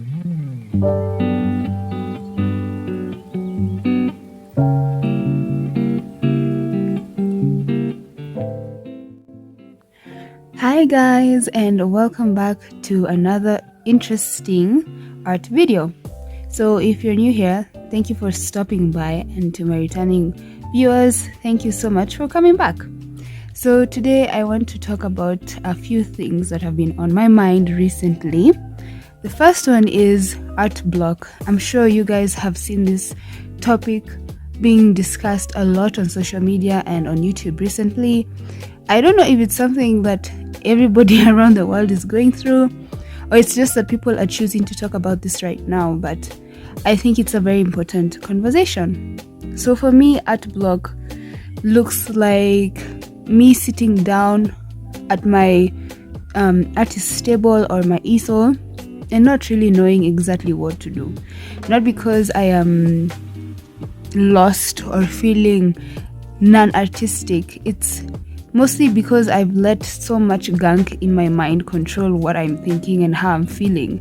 Hi guys, and welcome back to another interesting art video. So if you're new here, thank you for stopping by, and to my returning viewers, thank you so much for coming back. So today I want to talk about a few things that have been on my mind recently. The first one is art block. I'm sure you guys have seen this topic being discussed a lot on social media and on YouTube recently. I don't know if it's something that everybody around the world is going through, or it's just that people are choosing to talk about this right now, but I think it's a very important conversation. So for me, art block looks like me sitting down at my artist table or my easel and not really knowing exactly what to do. Not because I am lost or feeling non-artistic. It's mostly because I've let so much gunk in my mind control what I'm thinking and how I'm feeling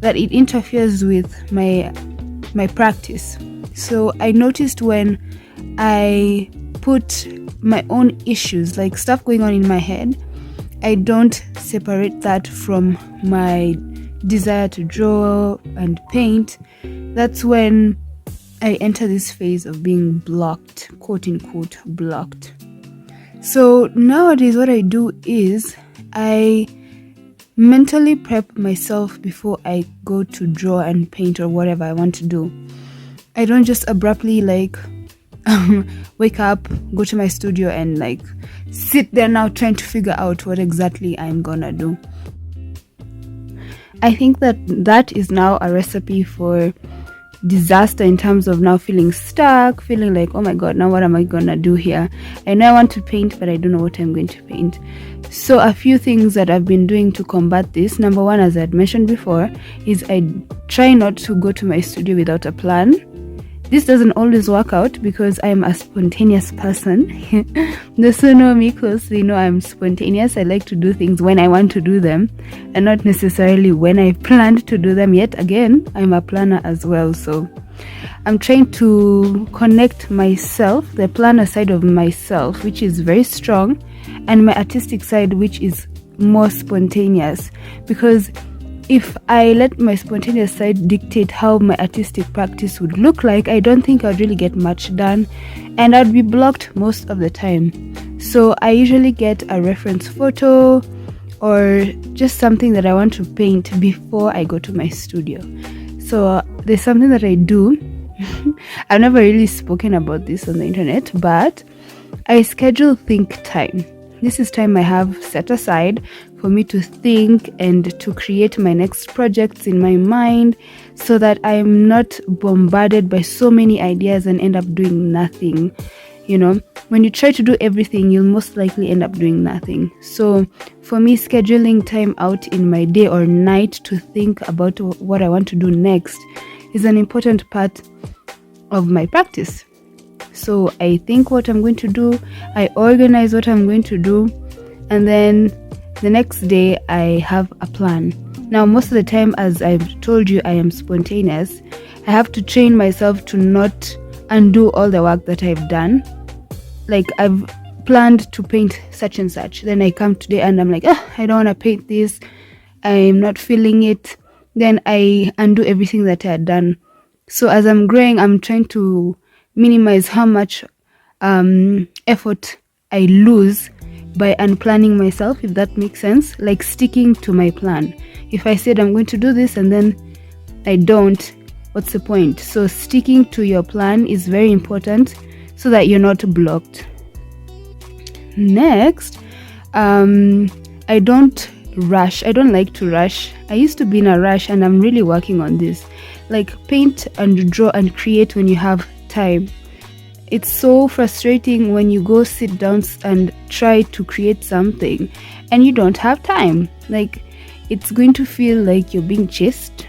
that it interferes with my practice. So I noticed when I put my own issues, like stuff going on in my head, I don't separate that from my desire to draw and paint. That's when I enter this phase of being blocked, quote unquote blocked. So nowadays what I do is I mentally prep myself before I go to draw and paint or whatever I want to do. I don't just abruptly wake up, go to my studio and sit there now trying to figure out what exactly I'm gonna do. I think that is now a recipe for disaster in terms of now feeling stuck, feeling like, oh my god, now what am I gonna do here? I know I want to paint, but I don't know what I'm going to paint. So a few things that I've been doing to combat this. Number one, as I had mentioned before, is I try not to go to my studio without a plan. This doesn't always work out because I'm a spontaneous person. Those who know me closely know I'm spontaneous. I like to do things when I want to do them and not necessarily when I've planned to do them. Yet again, I'm a planner as well. So I'm trying to connect myself, the planner side of myself, which is very strong, and my artistic side, which is more spontaneous. Because if I let my spontaneous side dictate how my artistic practice would look like, I don't think I'd really get much done, and I'd be blocked most of the time. So I usually get a reference photo or just something that I want to paint before I go to my studio. So there's something that I do. I've never really spoken about this on the internet, but I schedule think time. This is time I have set aside for me to think and to create my next projects in my mind, so that I'm not bombarded by so many ideas and end up doing nothing. You know, when you try to do everything, you'll most likely end up doing nothing. So for me, scheduling time out in my day or night to think about what I want to do next is an important part of my practice. So I think what I'm going to do, I organize what I'm going to do, and then the next day I have a plan. Now, most of the time, as I've told you, I am spontaneous. I have to train myself to not undo all the work that I've done. Like, I've planned to paint such and such. Then I come today and I'm like, I don't want to paint this. I'm not feeling it. Then I undo everything that I had done. So as I'm growing, I'm trying to minimize how much effort I lose by unplanning myself, if that makes sense. Like sticking to my plan. If I said I'm going to do this and then I don't, what's the point? So sticking to your plan is very important so that you're not blocked. Next, I don't rush. I don't like to rush. I used to be in a rush, and I'm really working on this. Like, paint and draw and create when you have time. It's so frustrating when you go sit down and try to create something and you don't have time. Like, it's going to feel like you're being chased.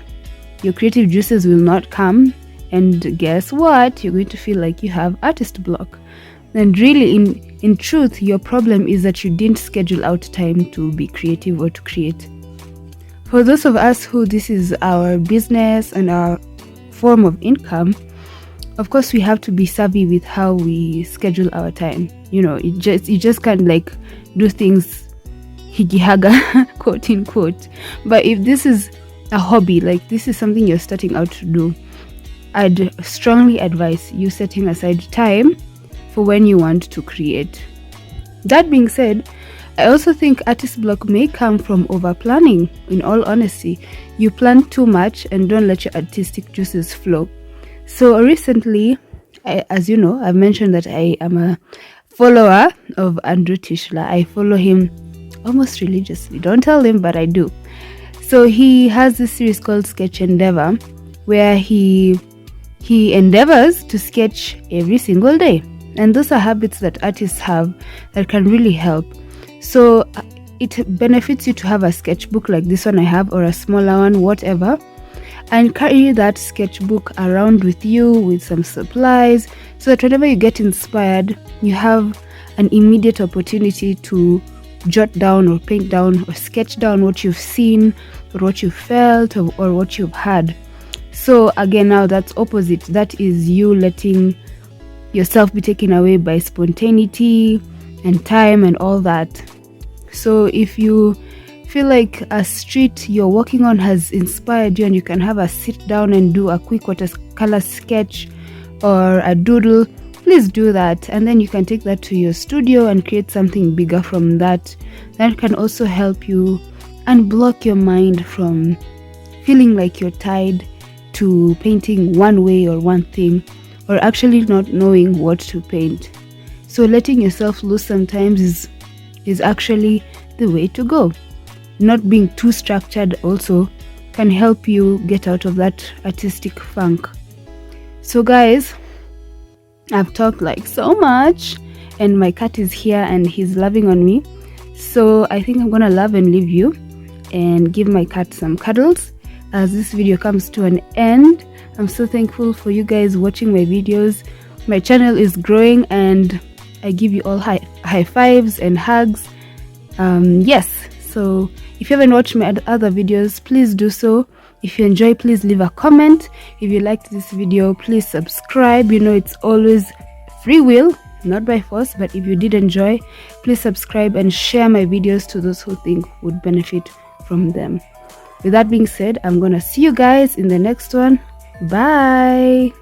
Your creative juices will not come, and guess what? You're going to feel like you have artist block. And really, in truth, your problem is that you didn't schedule out time to be creative or to create. for those of us who this is our business and our form of income, of course we have to be savvy with how we schedule our time. You just can't like do things higihaga quote unquote. But if this is a hobby, like this is something you're starting out to do, I'd strongly advise you setting aside time for when you want to create. That being said, I also think artist block may come from over planning. In all honesty, you plan too much and don't let your artistic juices flow. So recently, as you know, I've mentioned that I am a follower of Andrew Tischler. I follow him almost religiously. Don't tell him, but I do. So he has this series called Sketch Endeavor, where he endeavors to sketch every single day. And those are habits that artists have that can really help. So it benefits you to have a sketchbook like this one I have, or a smaller one, whatever, and carry that sketchbook around with you with some supplies, so that whenever you get inspired, you have an immediate opportunity to jot down or paint down or sketch down what you've seen or what you felt or what you've had. So again, now that's opposite. That is you letting yourself be taken away by spontaneity and time and all that. So if you feel like a street you're walking on has inspired you and you can have a sit down and do a quick watercolor sketch or a doodle, please do that, and then you can take that to your studio and create something bigger from that. That can also help you unblock your mind from feeling like you're tied to painting one way or one thing, or actually not knowing what to paint. So letting yourself loose sometimes is actually the way to go. Not being too structured also can help you get out of that artistic funk. So guys, I've talked like so much, and my cat is here and he's loving on me. So I think I'm gonna love and leave you and give my cat some cuddles as this video comes to an end. I'm so thankful for you guys watching my videos. My channel is growing and I give you all high fives and hugs. Yes, so if you haven't watched my other videos, please do so. If you enjoy, please leave a comment. If you liked this video, please subscribe. It's always free will, not by force, but if you did enjoy, please subscribe and share my videos to those who think would benefit from them. With that being said, I'm gonna see you guys in the next one. Bye.